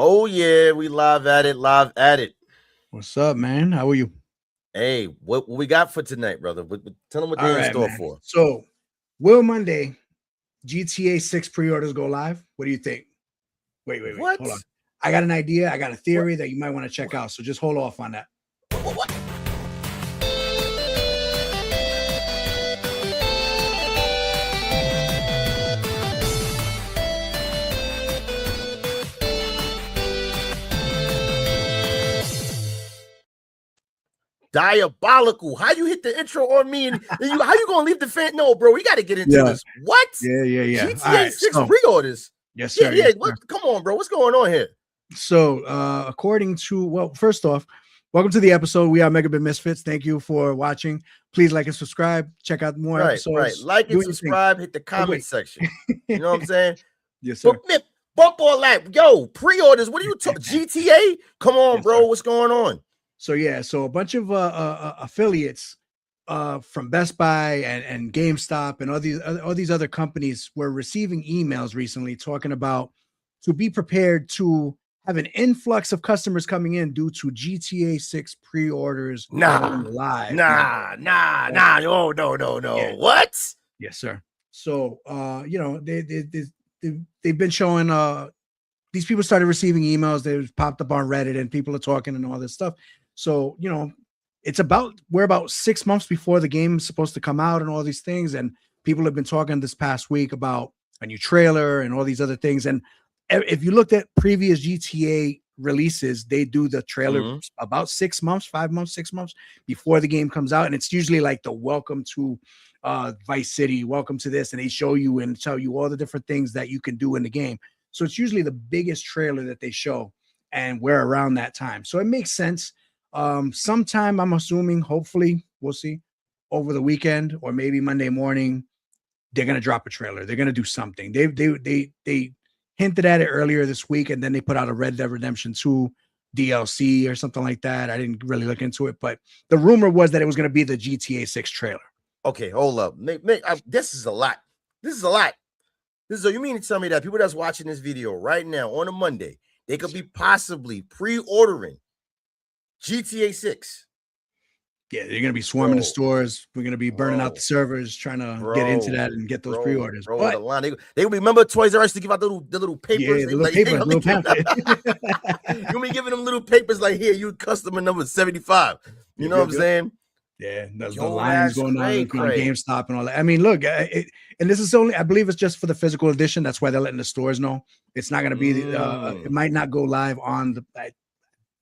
Oh yeah, we live at it, live at it. What's up, man? How are you? Hey, what we got for tonight, brother? Tell them what All they're in right, store man. for. So, will Monday GTA 6 pre-orders go live? What do you think? Wait. What? Hold on. I got an idea. I got a What? theory that you might want to check out. So just hold off on that. What? Diabolical. How you hit the intro on me and how you gonna leave the fan? No, bro, we gotta get into this. What? Yeah. GTA Right, 6 so, pre-orders. yes, sir. Yeah. Yes, What? Come on, bro. What's going on here? So, according to, well, first off, welcome to the episode. We are Megabit Misfits. Thank you for watching. Please like and subscribe. Check out more episodes. Right. Like and subscribe, hit the comment section. You know what I'm saying? Yes, sir. Bump all that. Yo, pre-orders. What are you talking? GTA? Come on, yes, bro. Sir. What's going on? So a bunch of affiliates from Best Buy and GameStop and all these other companies were receiving emails recently talking about to be prepared to have an influx of customers coming in due to GTA 6 pre-orders live. Nah. Oh, no. Yeah. What? Yes, sir. So they've been showing these people started receiving emails. They popped up on Reddit and people are talking and all this stuff. So, we're about 6 months before the game's supposed to come out and all these things. And people have been talking this past week about a new trailer and all these other things. And if you looked at previous GTA releases, they do the trailer about 6 months, 5 months, 6 months before the game comes out. And it's usually like the welcome to Vice City, welcome to this. And they show you and tell you all the different things that you can do in the game. So it's usually the biggest trailer that they show. And we're around that time. So it makes sense. Sometime I'm assuming, hopefully, we'll see, over the weekend or maybe Monday morning, they're gonna drop a trailer. They're gonna do something. They hinted at it earlier this week, and then they put out a Red Dead Redemption 2 DLC or something like that. I didn't really look into it, but the rumor was that it was gonna be the GTA 6 trailer. Okay, hold up. This is a lot. You mean to tell me that people that's watching this video right now on a Monday, they could be possibly pre-ordering GTA 6. Yeah, they're gonna be swarming the stores. We're gonna be burning out the servers, trying to get into that and get those pre-orders. But the line, they remember Toys R Us to give out the little papers. Yeah, the little papers, little pamphlet. You mean giving them little papers like, here, you customer number 75. You know what I'm saying? Yeah, the lines going on GameStop and all that. I mean, look, and this is only, I believe it's just for the physical edition. That's why they're letting the stores know. It's not going to be, it might not go live on I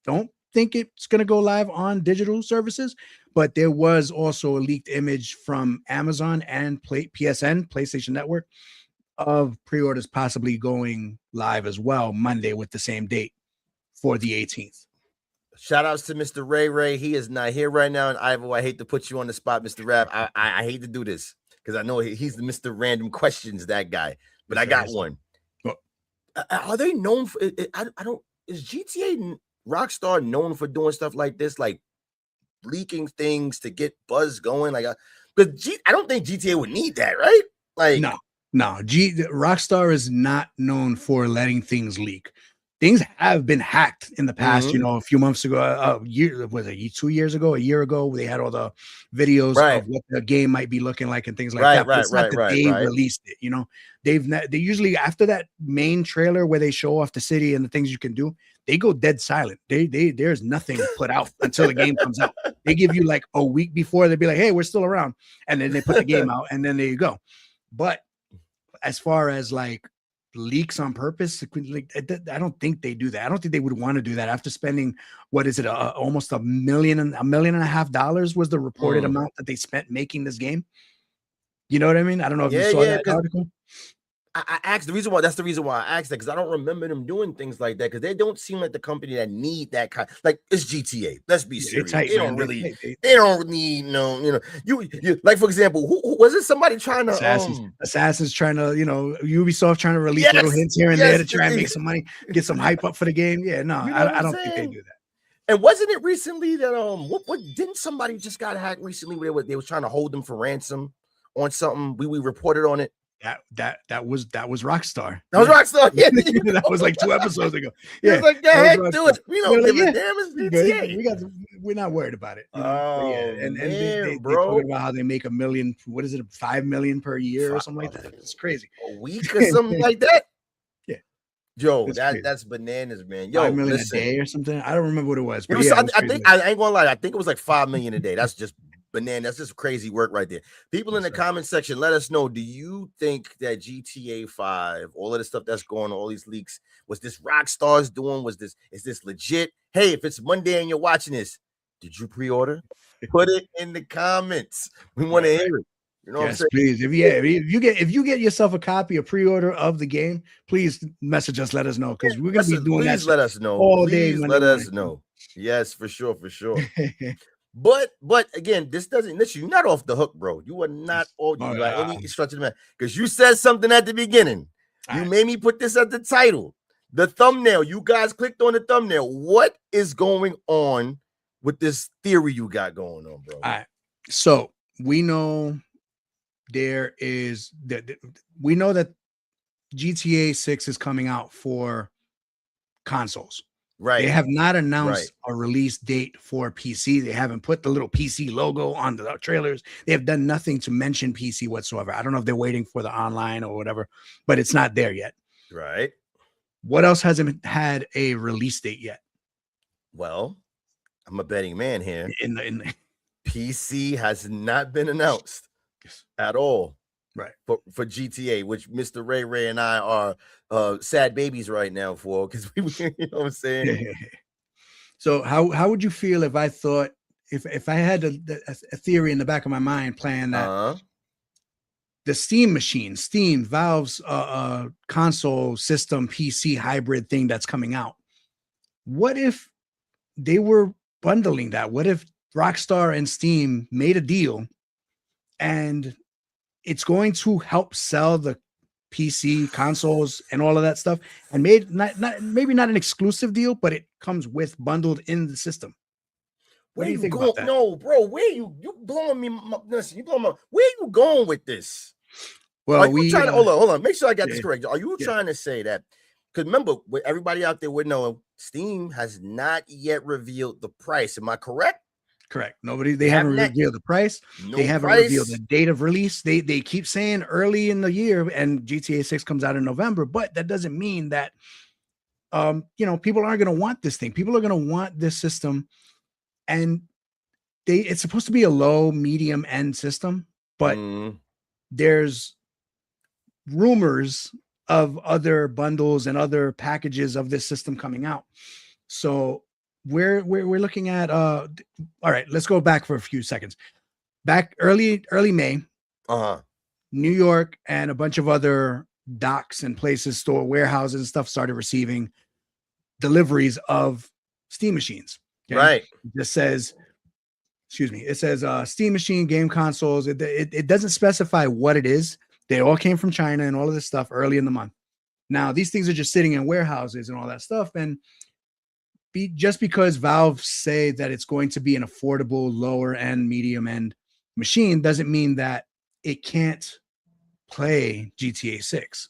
don't think it's going to go live on digital services, but there was also a leaked image from Amazon and PSN, PlayStation Network, of pre-orders possibly going live as well Monday with the same date for the 18th. Shout outs to Mr. ReyRey. He is not here right now. And Ivo, I hate to put you on the spot, Mr. Rav. I hate to do this because I know he's the Mr. Random Questions, that guy. But I got one. Are they known for is GTA Rockstar known for doing stuff like this, like leaking things to get buzz going? Like, because I don't think GTA would need that, right? Like, no. Rockstar is not known for letting things leak. Things have been hacked in the past. A few months ago, 2 years ago, a year ago, they had all the videos of what the game might be looking like and things like that. But it's not that they released it. They usually, after that main trailer where they show off the city and the things you can do, they go dead silent. There's nothing put out until the game comes out. They give you like a week before. They'd be like, hey, we're still around, and then they put the game out, and then there you go. But as far as like leaks on purpose, I don't think they do that. I don't think they would want to do that after spending almost $1.5 million was the reported amount that they spent making this game. You know what I mean? I don't know if you saw that article. I asked that's the reason why I asked that, because I don't remember them doing things like that, because they don't seem like the company that need that kind. Like, it's GTA. Let's be serious. They don't really. They don't need you like, for example, who was it? Somebody trying to Assassins trying to Ubisoft trying to release little hints here and there to try and make some money, get some hype up for the game. Yeah, no, I don't think they do that. And wasn't it recently that what didn't somebody just got hacked recently where they was trying to hold them for ransom on something? We reported on it. That was Rockstar. That was Rockstar. Yeah, That was like 2 episodes ago. He was like, go ahead, do it. We don't They're give like, a damn. It's GTA. we're not worried about it. Oh and man, they're bro. talking about how they make $1 million. What is it, 5 million per year or something like that? It's crazy. A week or something like that. Yeah, Joe, it's that's bananas, man. Yo, 5 million listen. a day or something. I don't remember what it was. It But was, yeah, I think I ain't gonna lie. I think it was like 5 million a day. That's just banana. That's just crazy work right there. People in the comment section, let us know. Do you think that GTA 5, all of the stuff that's going on, all these leaks, was this Rockstar's doing? Is this legit? Hey, if it's Monday and you're watching this, did you pre-order? Put it in the comments. We want to hear it. You know what I'm saying? Please. If you get yourself a copy, a pre-order of the game, please message us. Let us know, because we're gonna be doing that. Please let us know. All please day. Let us know. Yes, for sure. But again, this doesn't let you. You're not off the hook, bro. You are not off by any stretch of the man, because you said something at the beginning. You made me put this at the title, the thumbnail. You guys clicked on the thumbnail. What is going on with this theory you got going on, bro? All right. So we know we know that GTA 6 is coming out for consoles. Right. They have not announced a release date for PC. They haven't put the little PC logo on the trailers. They have done nothing to mention PC whatsoever. I don't know if they're waiting for the online or whatever, but it's not there yet. Right. What else hasn't had a release date yet? Well, I'm a betting man here. In the PC has not been announced at all. Right. For GTA, which Mr. ReyRey and I are sad babies right now for, because we, you know what I'm saying? So how would you feel if I thought, if I had a theory in the back of my mind playing that the Steam machine, Valve's console system PC hybrid thing that's coming out, what if they were bundling that? What if Rockstar and Steam made a deal and it's going to help sell the PC consoles and all of that stuff, and maybe not an exclusive deal, but it comes with bundled in the system? What do you think about that? No, bro, where you blowing me? Listen, you blowing my. Where you going with this? Well, hold on. Make sure I got this correct. Are you trying to say that? Because remember, everybody out there would know Steam has not yet revealed the price. Am I correct? Correct. They haven't revealed the price. They haven't revealed the date of release. They keep saying early in the year, and GTA 6 comes out in November, but that doesn't mean that people aren't going to want this thing. People are going to want this system, and it's supposed to be a low, medium end system, but there's rumors of other bundles and other packages of this system coming out. So we're looking at all right, let's go back for a few seconds. Back early May, New York and a bunch of other docks and places, store warehouses and stuff, started receiving deliveries of Steam machines. Okay? Right. It says Steam machine, game consoles. It doesn't specify what it is. They all came from China and all of this stuff early in the month. Now these things are just sitting in warehouses and all that stuff, and just because Valve say that it's going to be an affordable, lower end, medium end machine doesn't mean that it can't play GTA 6.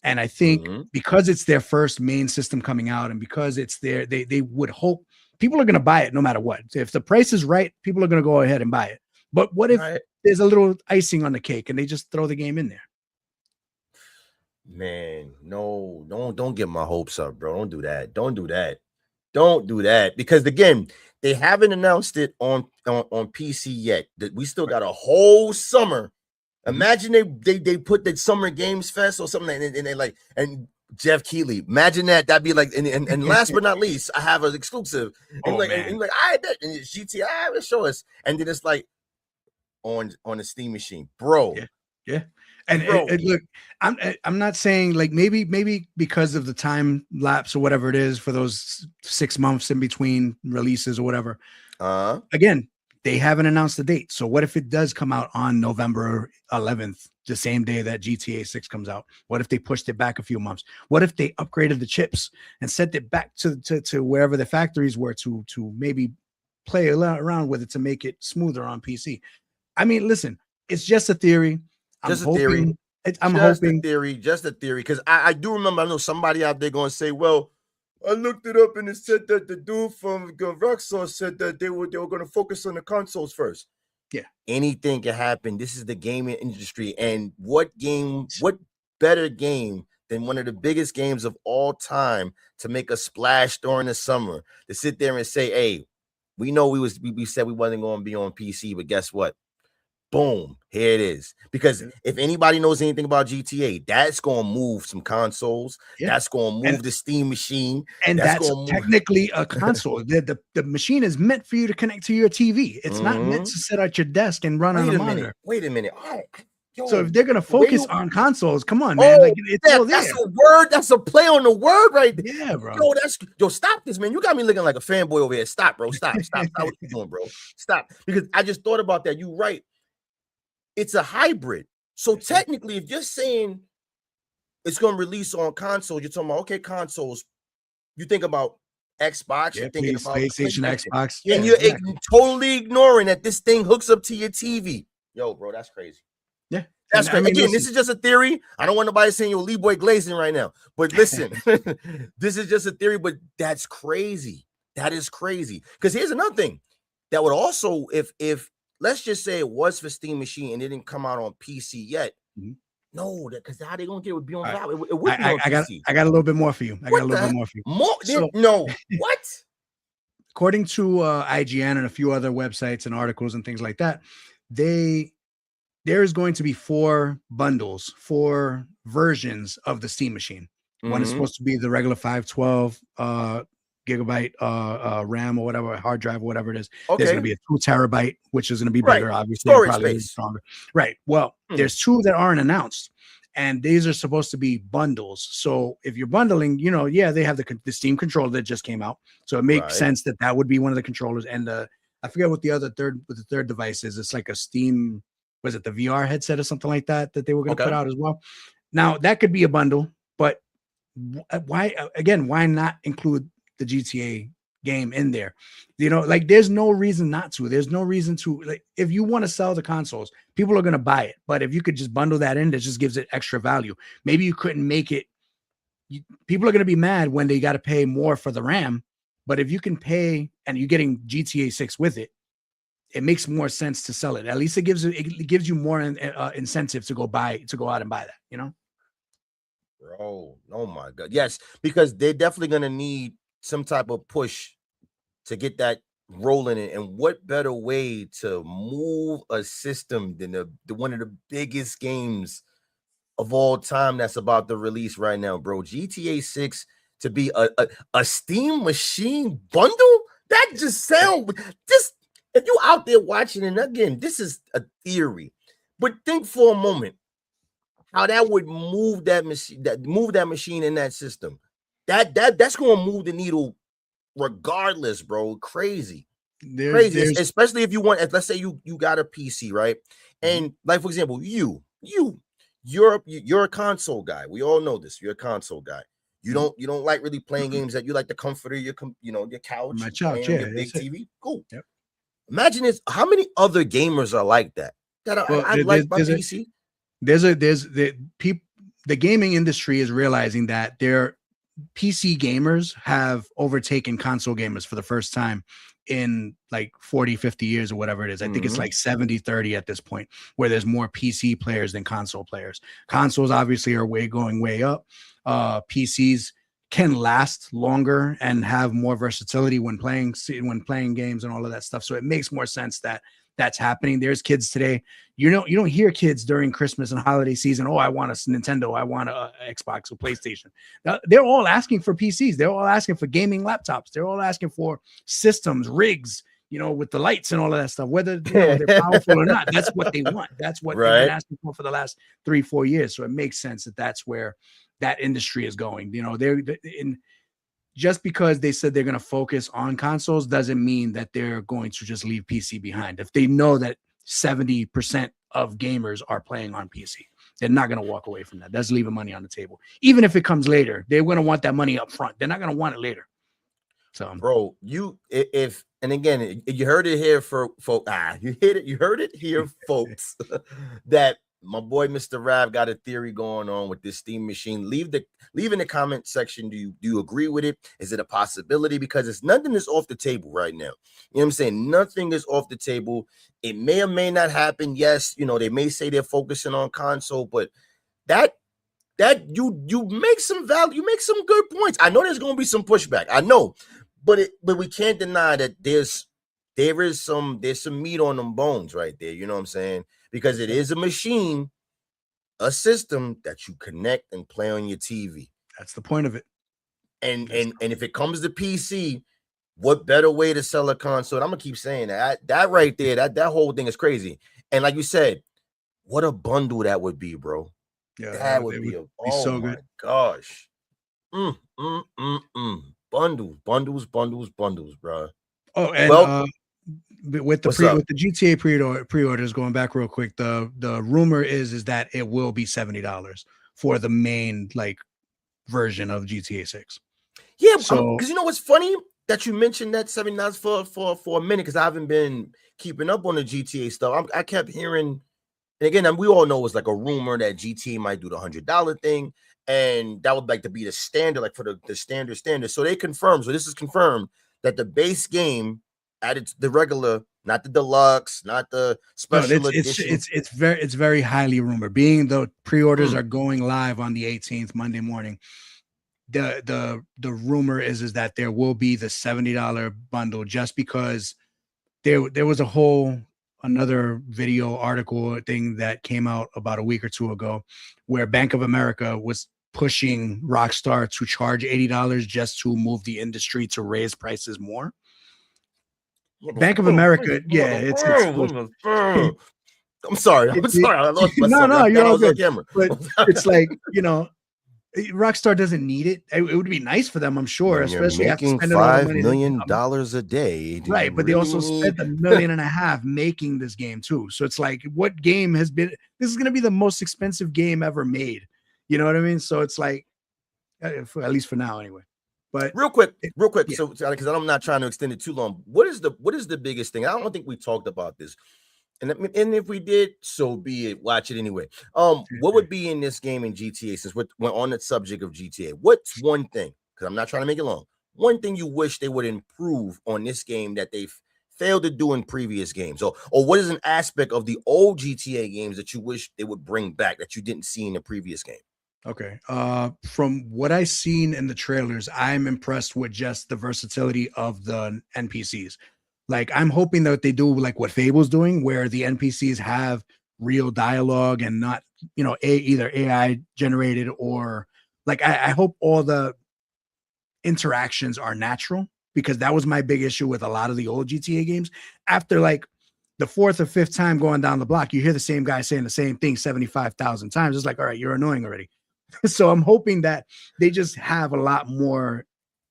And I think because it's their first main system coming out, and because it's they would hope people are going to buy it no matter what. If the price is right, people are going to go ahead and buy it. But what if there's a little icing on the cake and they just throw the game in there? Man, no, don't get my hopes up, bro. Don't do that. Don't do that, because again, they haven't announced it on PC yet. That we still got a whole summer. Imagine they put that Summer Games Fest or something, and they like, and Jeff Keighley. Imagine that'd be like, and last but not least, I have an exclusive. And I bet, and GTA show us, and then it's like on the Steam machine, bro. Yeah. And look, I'm not saying like maybe because of the time lapse or whatever it is for those 6 months in between releases or whatever. Again, they haven't announced the date. So what if it does come out on November 11th, the same day that GTA 6 comes out? What if they pushed it back a few months? What if they upgraded the chips and sent it back to wherever the factories were to maybe play around with it to make it smoother on PC? I mean, listen, it's just a theory. I'm hoping I'm just hoping. just a theory, because I do remember, I know somebody out there going to say, well, I looked it up and it said that the dude from Rockstar said that they were going to focus on the consoles first. Yeah. Anything can happen. This is the gaming industry. And what better game than one of the biggest games of all time to make a splash during the summer, to sit there and say, hey, we know we said we wasn't going to be on PC, but guess what? Boom, here it is. Because if anybody knows anything about GTA, that's going to move some consoles. Yeah. That's going to move the Steam machine. And that's technically a console. The machine is meant for you to connect to your TV. It's not meant to sit at your desk and run on a monitor. Wait a minute. All right. Yo, so if they're going to focus on consoles, come on, man. Like, it's all there. That's a word. That's a play on the word right there. Yeah, bro. Yo, stop this, man. You got me looking like a fanboy over here. Stop, bro. Stop what you doing, bro. Stop. Because I just thought about that. You're right. It's a hybrid. So technically, if you're saying it's going to release on console, you're talking about, okay, consoles. You think about Xbox, you're thinking about PlayStation, Xbox. And you're totally ignoring that this thing hooks up to your TV. Yo, bro, that's crazy. Yeah. That's crazy. Again, this is just a theory. I don't want nobody saying you're LeeBoy glazing right now. But listen, this is just a theory, but that's crazy. That is crazy. Because here's another thing that would also, if let's just say it was for Steam Machine and it didn't come out on PC yet. Mm-hmm. No, because how they gonna get it would be on valve. It would be on PC. I got a little bit more for you. No, what? According to IGN and a few other websites and articles and things like that, there is going to be 4 bundles, 4 versions of the Steam Machine. Mm-hmm. One is supposed to be the regular 512 gigabyte RAM or whatever, hard drive or whatever it is. Okay. There's going to be a 2 terabyte, which is going to be bigger, obviously. Storage space. Stronger. Right. Well, there's 2 that aren't announced, and these are supposed to be bundles. So if you're bundling, they have the Steam controller that just came out. So it makes sense that would be one of the controllers. And I forget what the third device is. It's like a Steam, was it the VR headset or something like that they were going to put out as well? Now that could be a bundle, but why not include the GTA game in there? There's no reason not to. There's no reason to. Like, if you want to sell the consoles, people are going to buy it. But if you could just bundle that in, that just gives it extra value. Maybe you couldn't make it. People are going to be mad when they got to pay more for the RAM. But if you can pay and you're getting GTA 6 with it, it makes more sense to sell it. At least it gives you more incentive to go out and buy that. Bro, oh my God, yes, because they're definitely going to need some type of push to get that rolling. And what better way to move a system than the one of the biggest games of all time that's about to release right now, bro? GTA 6 to be a Steam Machine bundle? That just sounds if you out there watching, and again, this is a theory, but think for a moment how that would move that machine in that system. That's going to move the needle regardless, bro. Crazy. Especially if you want, let's say you got a PC, right? And like, for example, you're a console guy. We all know this. You're a console guy. You don't like really playing games that you like the comfort of your couch. My couch, your big TV. Cool. Yep. Imagine this. How many other gamers are like that? I like my PC. The gaming industry is realizing that their PC gamers have overtaken console gamers for the first time in like 40, 50 years or whatever it is. I think it's like 70-30 at this point, where there's more PC players than console players. Consoles obviously are going way up. PCs can last longer and have more versatility when playing games and all of that stuff. So it makes more sense that that's happening. There's kids today. You don't hear kids during Christmas and holiday season, oh, I want a Nintendo, I want a Xbox or PlayStation. They're all asking for PCs. They're all asking for gaming laptops. They're all asking for systems, rigs, with the lights and all of that stuff, whether they're powerful or not. That's what they want. That's what they've been asking for the last 3-4 years. So it makes sense that that's where that industry is going. They're in. Just because they said they're going to focus on consoles doesn't mean that they're going to just leave PC behind. If they know that 70% of gamers are playing on PC, they're not going to walk away from that. That's leaving money on the table. Even if it comes later, they're going to want that money up front. They're not going to want it later. So, bro, and again, you heard it here you heard it here, folks, that my boy Mr. Rav got a theory going on with this Steam machine. Leave in the comment section. Do you agree with it? Is it a possibility? Because it's nothing is off the table right now. You know what I'm saying? Nothing is off the table. It may or may not happen. Yes, they may say they're focusing on console, but that you make some value, you make some good points. I know there's gonna be some pushback. I know, but we can't deny that there's some meat on them bones right there. You know what I'm saying? Because it is a machine, a system that you connect and play on your TV. That's the point of it. And if it comes to PC, what better way to sell a console? I'm gonna keep saying that right there, that whole thing is crazy. And like you said, what a bundle that would be, bro. Yeah, that would be so good. Gosh. Bundles, bro. Oh, and with the GTA pre-orders, going back real quick, the rumor is that it will be $70 for the main version of GTA 6. Yeah, so because what's funny that you mentioned that $70 for a minute, because I haven't been keeping up on the GTA stuff. I kept hearing, and again, we all know it's like a rumor that GTA might do the $100 thing, and that would to be the standard, for the standard. So they confirmed. So this is confirmed that the base game added the regular, not the deluxe, not the special edition. It's very highly rumored. Being the pre-orders are going live on the 18th, Monday morning. The rumor is that there will be the $70 bundle, just because there was another video article thing that came out about a week or two ago where Bank of America was pushing Rockstar to charge $80 just to move the industry to raise prices more. Bank of America, it's I'm sorry. I lost myself. No, you're all good. But it's Rockstar doesn't need it. It would be nice for them, I'm sure, especially after spending $5 million a day. Right, but they also spent $1.5 million making this game too. So it's what game has been? This is going to be the most expensive game ever made. You know what I mean? So it's at least for now, anyway. But real quick. Yeah. So because I'm not trying to extend it too long. What is the biggest thing? I don't think we talked about this. And if we did, so be it. Watch it anyway. What would be in this game in GTA, since we're on the subject of GTA? What's one thing? Because I'm not trying to make it long. One thing you wish they would improve on this game that they've failed to do in previous games, or what is an aspect of the old GTA games that you wish they would bring back that you didn't see in the previous game? Okay. From what I've seen in the trailers, I'm impressed with just the versatility of the NPCs. I'm hoping that they do what Fable's doing, where the NPCs have real dialogue and not, either AI generated or I hope all the interactions are natural, because that was my big issue with a lot of the old GTA games. After the fourth or fifth time going down the block, you hear the same guy saying the same thing 75,000 times. It's all right, you're annoying already. So I'm hoping that they just have a lot more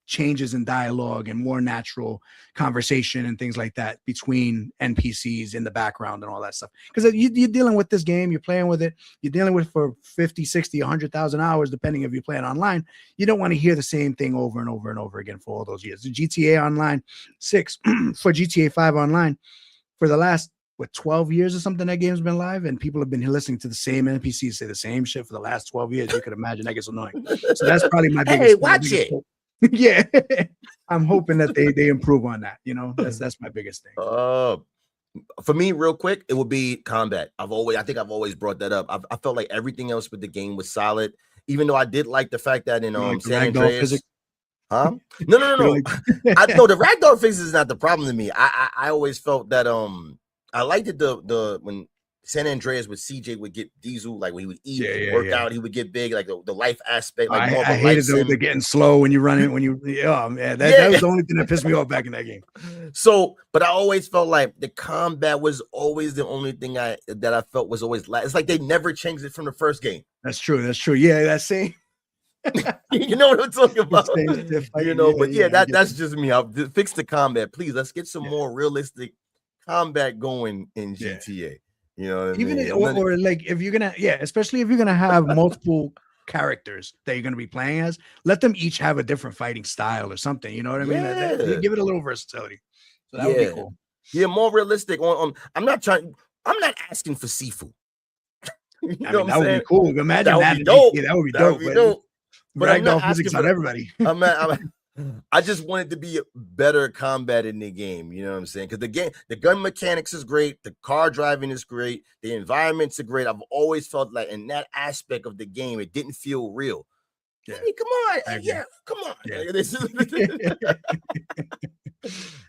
changes in dialogue and more natural conversation and things like that between NPCs in the background and all that stuff. Because you're dealing with this game, you're playing with it, you're dealing with it for 50, 60, 100,000 hours, depending if you're playing online. You don't want to hear the same thing over and over and over again for all those years. The GTA Online 6 for GTA 5 Online for the last 12 years or something, that game's been live, and people have been listening to the same NPCs say the same shit for the last 12 years. You could imagine that gets annoying. So that's probably my biggest. Hey, watch it. Yeah, I'm hoping that they improve on that. That's my biggest thing. For me, real quick, it would be combat. I think I've always brought that up. I felt like everything else with the game was solid, even though I did like the fact that in San Andreas. No. I know the ragdoll physics is not the problem to me. I always felt that I liked it the when San Andreas with CJ would get Diesel, when he would eat, work out, he would get big, the life aspect. I hated they're getting slow when you run it. That was the only thing that pissed me off back in that game. So, but I always felt like the combat was always the only thing that I felt was always it's like they never changed it from the first game. That's true. Yeah, that's same. You know what I'm talking about? That's just me. I'll fix the combat, please. Let's get some more realistic combat going in GTA. You know what I mean? Or if you're gonna, especially if you're gonna have multiple characters that you're gonna be playing as, let them each have a different fighting style or something. You know what I mean? Give it a little versatility. So that would be cool. Yeah, more realistic. I'm not asking for Sifu. You I know mean, what that I'm would saying? be cool. Imagine That would that be in dope. 8K. That would be That would dope. be dope. But I'm not Ragdoll asking physics for on the, everybody. I just want it to be better combat in the game. You know what I'm saying? Because the gun mechanics is great, the car driving is great, the environments are great. I've always felt like in that aspect of the game, it didn't feel real. Yeah, I mean, come on, I agree. yeah, come on. Yeah.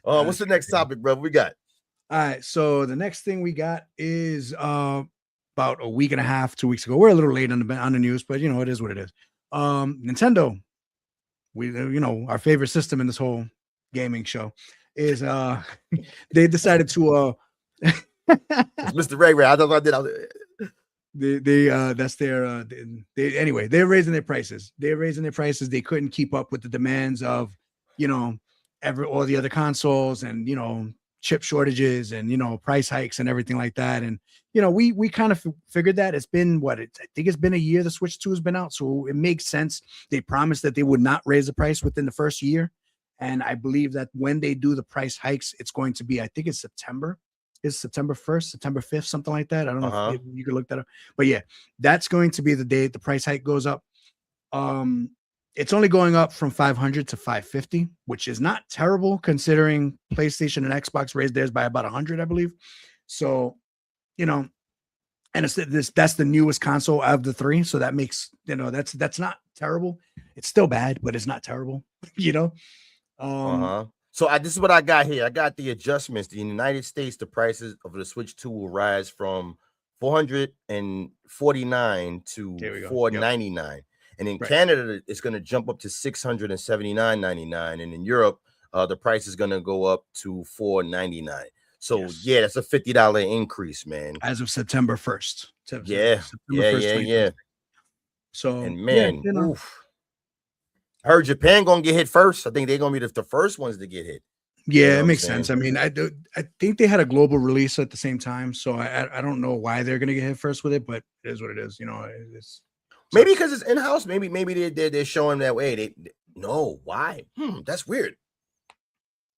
What's the next topic, bro? We got. All right, so the next thing we got is about a week and a half, 2 weeks ago. We're a little late on the news, but you know it is what it is. Nintendo, our favorite system in this whole gaming show is they decided to It's Mr. ReyRey. I thought I did. that's their anyway, they're raising their prices. They couldn't keep up with the demands of all the other consoles and chip shortages and price hikes and everything like that. And we kind of figured that. It's been I think it's been a year the Switch 2 has been out, so it makes sense. They promised that they would not raise the price within the first year, and I believe that when they do the price hikes, it's going to be, I think it's September. Is September 1st, September 5th, something like that. I don't know if you could look that up, but yeah, that's going to be the day the price hike goes up. It's only going up from 500 to 550, which is not terrible considering PlayStation and Xbox raised theirs by about 100, I believe. So, and that's the newest console of the three. So that makes, that's not terrible. It's still bad, but it's not terrible, So this is what I got here. I got the adjustments. In the United States, the prices of the Switch 2 will rise from $449 to $499. Yep. And in Canada, it's going to jump up to $679.99. And in Europe, the price is going to go up to $499. So yeah, that's a $50 increase, man. As of September 1st. Yeah. So and man, oof. I heard Japan gonna get hit first. I think they're gonna be the first ones to get hit. Yeah, it makes sense. I mean, I think they had a global release at the same time, so I don't know why they're gonna get hit first with it, but it is what it is. It's maybe because it's in house. Maybe they're showing that way. Why? That's weird.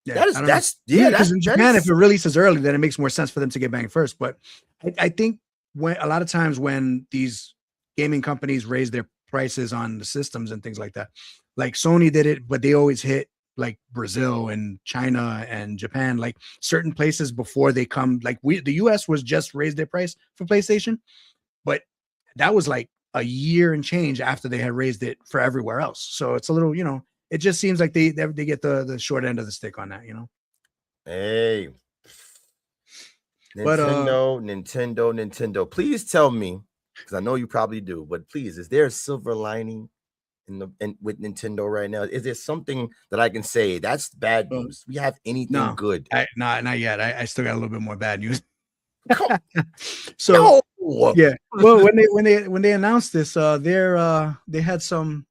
Yeah, because in Japan, if it releases early, then it makes more sense for them to get banged first. But I think a lot of times when these gaming companies raise their prices on the systems and things like that, like Sony did it, but they always hit like Brazil and China and Japan, like certain places before they come. Like the US was just raised their price for PlayStation, but that was like a year and change after they had raised it for everywhere else. So it's a little, it just seems like they get the short end of the stick on that, Hey, Nintendo. Please tell me, because I know you probably do, but please, is there a silver lining with Nintendo right now? Is there something that I can say that's bad news? We have anything good? Not yet. I still got a little bit more bad news. Yeah. Well, when they announced this, they had some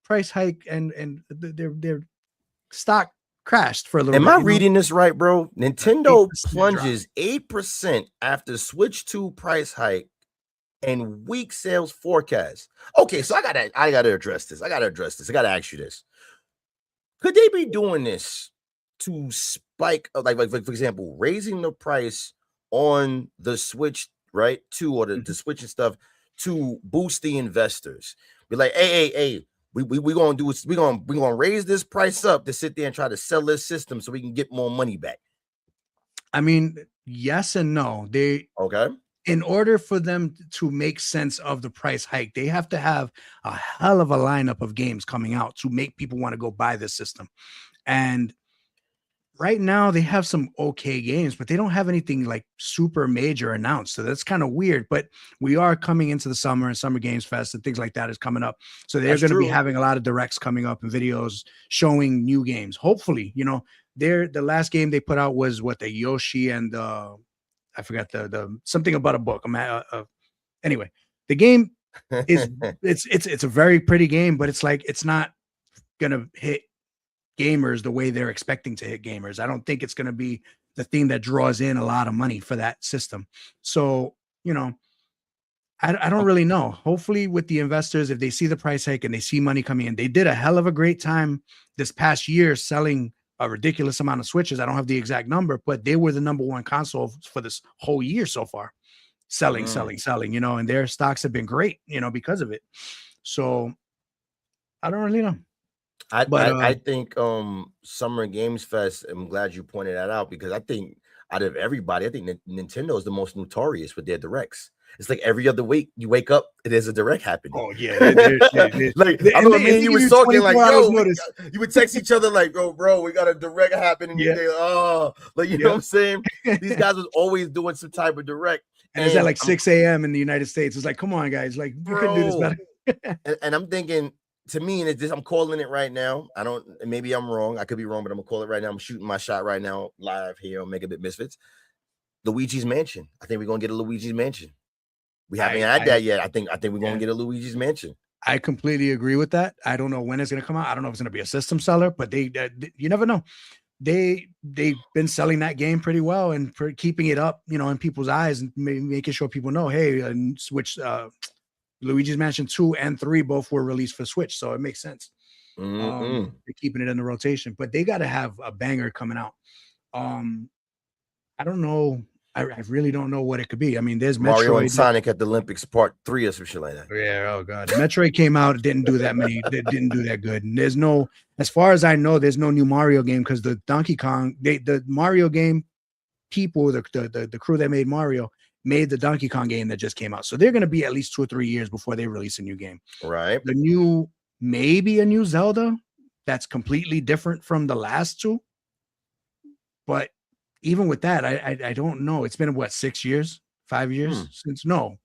price hike and their stock crashed for a little bit. Am I reading this right, bro? Nintendo plunges 8% after Switch 2 price hike and weak sales forecast. Okay, so I gotta address this. I gotta ask you this. Could they be doing this to spike, like for example, raising the price on the Switch, right? Or the Switch and stuff to boost the investors? Be like, hey, we gonna raise this price up to sit there and try to sell this system so we can get more money back. I mean, yes and no. In order for them to make sense of the price hike, they have to have a hell of a lineup of games coming out to make people want to go buy this system. And right now they have some okay games, but they don't have anything like super major announced. So that's kind of weird, but we are coming into the summer and Summer Games Fest and things like that is coming up. So they're going to be having a lot of directs coming up and videos showing new games. Hopefully, the last game they put out was the Yoshi and I forgot the something about a book. Anyway, the game is it's a very pretty game, but it's not gonna hit gamers the way they're expecting to hit gamers. I don't think it's gonna be the thing that draws in a lot of money for that system. So I don't really know. Hopefully, with the investors, if they see the price hike and they see money coming in, they did a hell of a great time this past year selling a ridiculous amount of Switches. I don't have the exact number, but they were the number one console for this whole year so far. selling, you know, and their stocks have been great, you know, because of it. So I don't really know. I think Summer Games Fest, I'm glad you pointed that out, because I think out of everybody, I think Nintendo is the most notorious with their directs. It's like every other week you wake up, there's a direct happening. Oh yeah, they're, like I remember me and you was talking like, yo, you would text each other like, bro, we got a direct happening today. Oh, like you know what I'm saying? These guys was always doing some type of direct, and it's at like 6 a.m. in the United States. It's like, come on, guys, like you could do this better. and I'm thinking, to me, and it's just, I'm calling it right now. I don't, maybe I'm wrong. I could be wrong, but I'm gonna call it right now. I'm shooting my shot right now, live here on Megabit Misfits. Luigi's Mansion. I think we're gonna get a Luigi's Mansion. We haven't had that yet. I think we're gonna get a Luigi's Mansion. I completely agree with that. I don't know when it's gonna come out. I don't know if it's gonna be a system seller, but they you never know. They've been selling that game pretty well and for keeping it up, you know, in people's eyes and making sure people know, hey, Switch, Luigi's Mansion 2 and 3 both were released for Switch, so it makes sense. They're keeping it in the rotation, but they got to have a banger coming out. I don't know. I really don't know what it could be. I mean, there's Mario Metroid, and Sonic at the Olympics Part 3 or some shit like that. Yeah. Oh god, Metroid came out, didn't do that many. Didn't do that good. And there's no, as far as I know, there's no new Mario game because the Donkey Kong, the Mario game people, the crew that made Mario made the Donkey Kong game that just came out. So they're going to be at least 2 or 3 years before they release a new game. Right. Maybe a new Zelda that's completely different from the last two. But even with that, I don't know. It's been what, 6 years, 5 years since? No.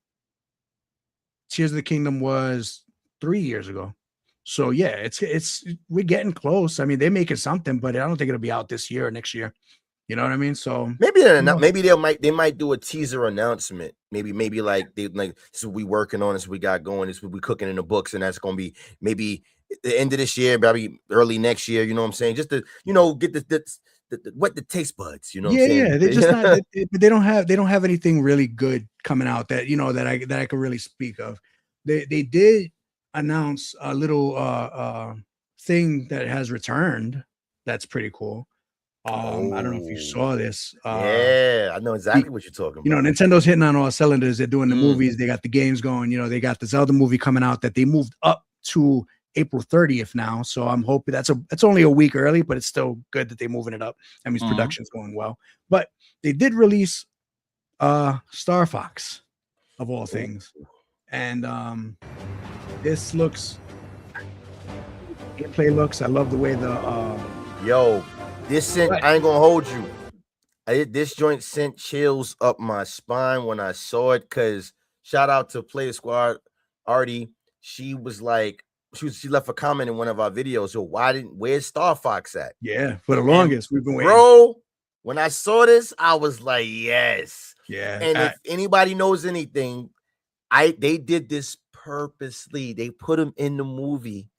Tears of the Kingdom was 3 years ago. So yeah, it's we're getting close. I mean, they're making something, but I don't think it'll be out this year or next year. You know what I mean? So maybe they're not. Maybe they might do a teaser announcement. Maybe like this is what we working on. This is what we got going. This is what we cooking in the books, and that's gonna be maybe the end of this year, maybe early next year. You know what I'm saying? Just to get the taste buds. You know? What I'm saying? Yeah. They're just not. They don't have anything really good coming out that that I could really speak of. They did announce a little thing that has returned. That's pretty cool. I don't know if you saw this. Yeah, I know exactly what you're talking about. You know, Nintendo's hitting on all cylinders. They're doing the movies. They got the games going. You know, they got the Zelda movie coming out that they moved up to April 30th now. So I'm hoping that's only a week early, but it's still good that they're moving it up. That means production's going well. But they did release Star Fox, of all things. And this gameplay looks. I love the way the I ain't gonna hold you. This joint sent chills up my spine when I saw it. Cause shout out to Play Squad Artie. She was like, she left a comment in one of our videos. So where's Star Fox at? Yeah, for the longest we've been waiting. Bro, when I saw this, I was like, yes. Yeah. And if anybody knows anything, they did this purposely. They put him in the movie.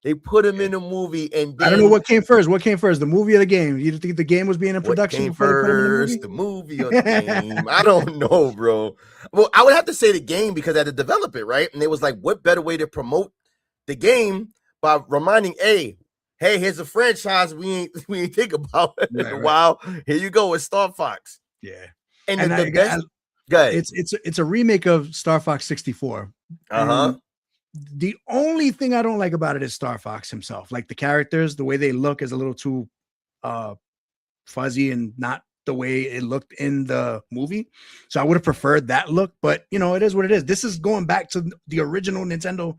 They put him in the movie, and then, I don't know what came first. What came first, the movie or the game? You think the game was being in production? What came first, the movie or the game? I don't know, bro. Well, I would have to say the game because I had to develop it, right? And it was like, what better way to promote the game by reminding, hey, here's a franchise we ain't think about in a while. Here you go with Star Fox. Yeah, and the best. Good. It's a remake of Star Fox 64. The only thing I don't like about it is Star Fox himself. Like the characters, the way they look is a little too fuzzy and not the way it looked in the movie. So I would have preferred that look, but you know, it is what it is. This is going back to the original Nintendo,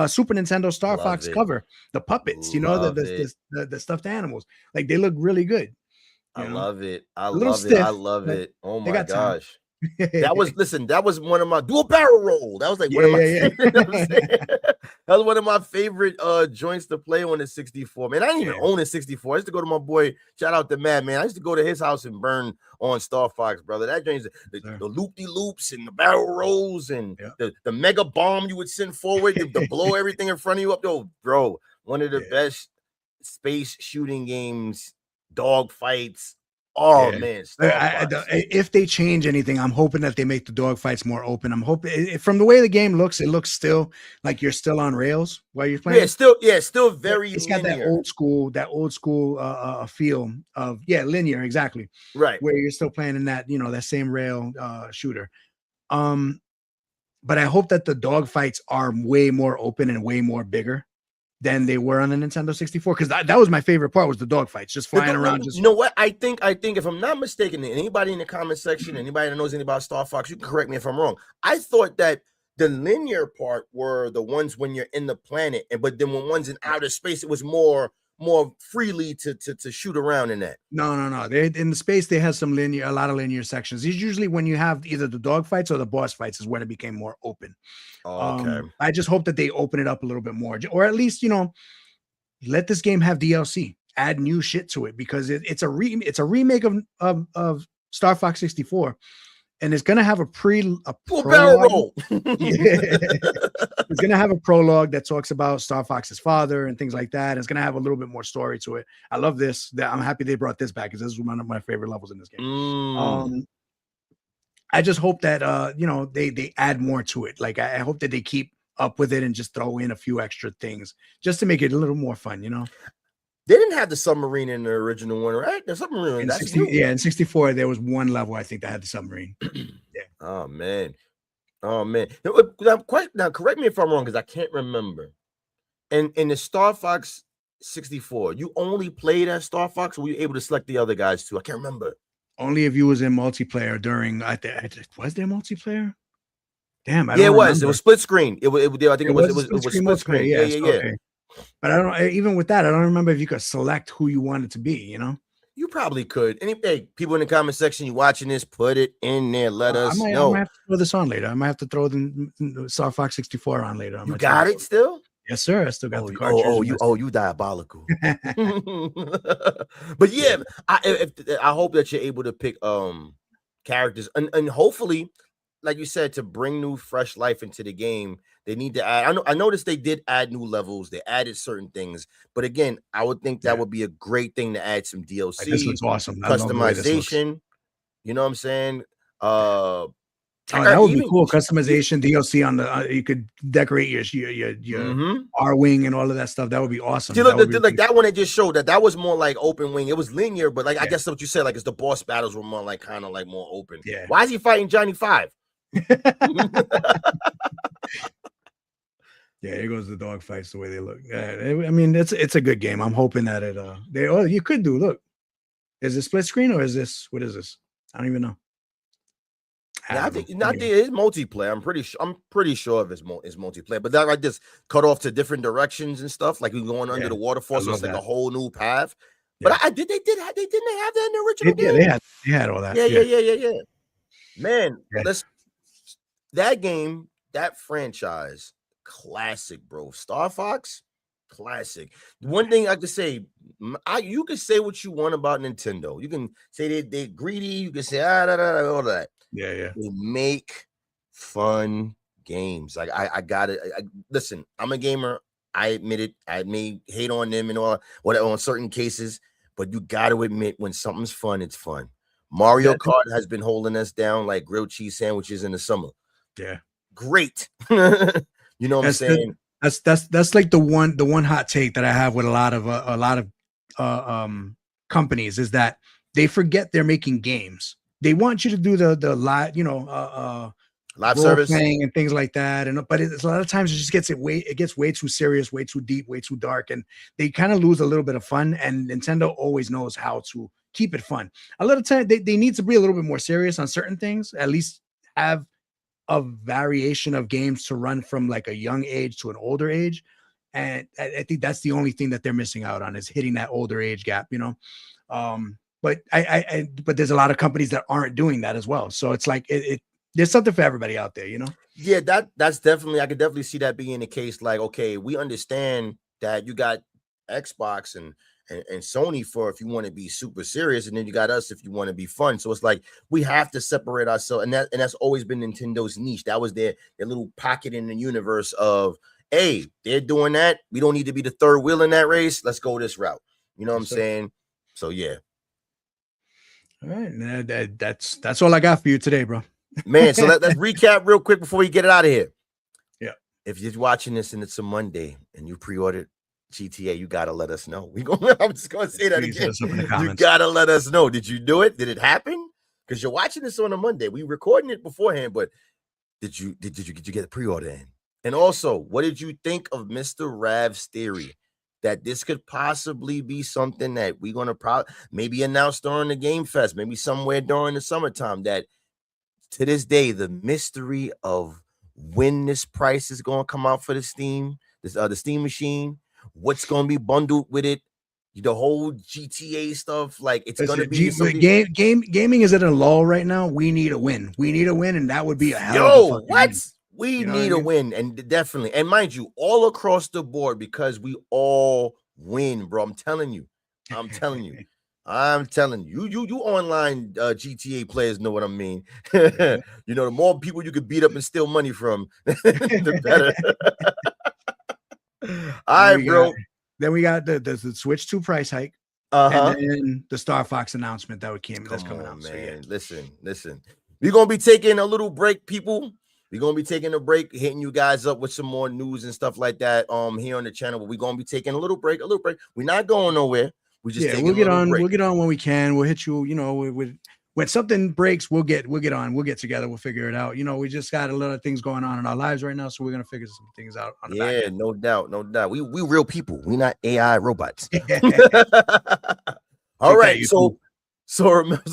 Super Nintendo Star Fox cover, the puppets, you know, the stuffed animals. Like they look really good. I love it. I love it. Oh my gosh. That was one of my dual barrel roll. That was like one of my favorite, that was one of my favorite joints to play on the 64. Man, I didn't even own a 64. I used to go to my boy, shout out to Matt, man. I used to go to his house and burn on Star Fox, brother. That joint's the loop-de-loops and the barrel rolls and the mega bomb you would send forward to blow everything in front of you up. Yo, bro, one of the best space shooting games, dog fights. Oh man! If they change anything, I'm hoping that they make the dogfights more open. I'm hoping from the way the game looks, it looks still like you're still on rails while you're playing. Still very. It's got that old school feel of linear, exactly. Right, where you're still playing in that that same rail shooter. But I hope that the dogfights are way more open and way more bigger than they were on the Nintendo 64. Because that was my favorite part, was the dogfights, just flying around. You know what? I think if I'm not mistaken, anybody in the comment section, anybody that knows anything about Star Fox, you can correct me if I'm wrong. I thought that the linear part were the ones when you're in the planet, but then when one's in outer space, it was more freely to shoot around in that. No. They in the space they have a lot of linear sections. It's usually when you have either the dog fights or the boss fights is when it became more open. Okay. I just hope that they open it up a little bit more, or at least let this game have DLC, add new shit to it, because it's a remake of Star Fox 64. And it's gonna have a barrel roll. It's gonna have a prologue that talks about Star Fox's father and things like that. It's gonna have a little bit more story to it. I love this. I'm happy they brought this back, because this is one of my favorite levels in this game. I just hope that they add more to it. Like I hope that they keep up with it and just throw in a few extra things just to make it a little more fun. They didn't have the submarine in the original one, right? The submarine. In 64, there was one level I think that had the submarine. Yeah. Oh man. Now, correct me if I'm wrong, because I can't remember. And in the Star Fox 64, you only played as Star Fox, or were you able to select the other guys too? I can't remember. Only if you was in multiplayer during. Was there multiplayer? Damn. It was. It was split screen. I think it was split screen. Yeah. Okay. But I don't. Even with that, I don't remember if you could select who you wanted to be. You probably could. Hey, people in the comment section, you watching this, put it in there. Let us know. I might have to throw this on later. I might have to throw the Star Fox 64 on later. You got it still? Yes, sir. I still got the cartridge. You diabolical. But yeah, I hope that you're able to pick characters and hopefully, like you said, to bring new fresh life into the game. They need to add. I noticed they did add new levels. They added certain things, but again, I would think that would be a great thing to add some DLC. This looks awesome. Customization. You know what I'm saying? That would be cool. Customization, DLC on the. You could decorate your R-wing and all of that stuff. That would be awesome. See, look, that one. It just showed that was more like open wing. It was linear, but I guess what you said, it's the boss battles were more kind of more open. Yeah. Why is he fighting Johnny 5? Yeah, here goes the dog fights, the way they look. I mean, it's a good game. I'm hoping that you could do. Look, is it split screen or is this? What is this? I don't even know. I think it's multiplayer. I'm pretty sure if it's multiplayer, but that like this cut off to different directions and stuff, like we're going under the waterfall, so it's like a whole new path. Yeah. But they didn't have that in the original game. Yeah, they had all that. Yeah. Man, that game, that franchise, classic, bro. Star Fox, classic. One thing I could say, you can say what you want about Nintendo. You can say they're greedy. You can say all that. Yeah. They make fun games. Like I got it. Listen, I'm a gamer. I admit it. I may hate on them and all whatever on certain cases, but you got to admit when something's fun, it's fun. Mario Kart has been holding us down like grilled cheese sandwiches in the summer. Yeah, great. You know what I'm saying? That's like the one hot take that I have with a lot of companies is that they forget they're making games. They want you to do the live, live service playing and things like that. But it's a lot of times it gets way too serious, way too deep, way too dark, and they kind of lose a little bit of fun. And Nintendo always knows how to keep it fun. A little time they need to be a little bit more serious on certain things. At least have a variation of games to run from like a young age to an older age. And I think that's the only thing that they're missing out on is hitting that older age gap, But but there's a lot of companies that aren't doing that as well. So it's like there's something for everybody out there, Yeah, that's definitely, I could definitely see that being the case. Like, okay, we understand that you got Xbox and Sony for if you want to be super serious, and then you got us if you want to be fun. So it's like we have to separate ourselves, and that's always been Nintendo's niche. That was their little pocket in the universe of, hey, they're doing that. We don't need to be the third wheel in that race. Let's go this route. You know what I'm saying? So yeah. All right, that's all I got for you today, bro. Man, so let's recap real quick before we get it out of here. Yeah. If you're watching this and it's a Monday and you pre-ordered GTA, you gotta let us know. I'm just gonna say that again. You gotta let us know. Did you do it? Did it happen? Because you're watching this on a Monday. We recording it beforehand, but did you get a pre-order in? And also, what did you think of Mr. Rav's theory that this could possibly be something that we're gonna maybe announce during the Game Fest, maybe somewhere during the summertime? That to this day, the mystery of when this price is gonna come out for the Steam machine, what's gonna be bundled with it, the whole GTA stuff, like it's gonna be gaming is at a lull right now. We need a win. We need a win, and that would be a hell of a fucking win. We need a win, and definitely, and mind you, all across the board, because we all win, bro. I'm telling you. You online GTA players know what I mean. The more people you could beat up and steal money from, the better. All right, bro. Then we got the Switch 2 price hike. And then the Star Fox announcement that's coming out. Man. So, yeah. Listen. We're gonna be taking a little break, people. We're gonna be taking a break, hitting you guys up with some more news and stuff like that here on the channel. But we're gonna be taking a little break. We're not going nowhere. We just we'll get on. We'll get on when we can. We'll hit you. When something breaks, we'll get on. We'll get together. We'll figure it out. We just got a lot of things going on in our lives right now, so we're gonna figure some things out. On the back end. No doubt. We real people. We not AI robots. All right. So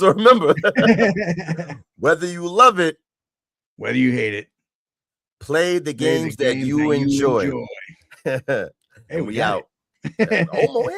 remember, whether you love it, whether you hate it, play the games that you enjoy. Hey, we out. Almost.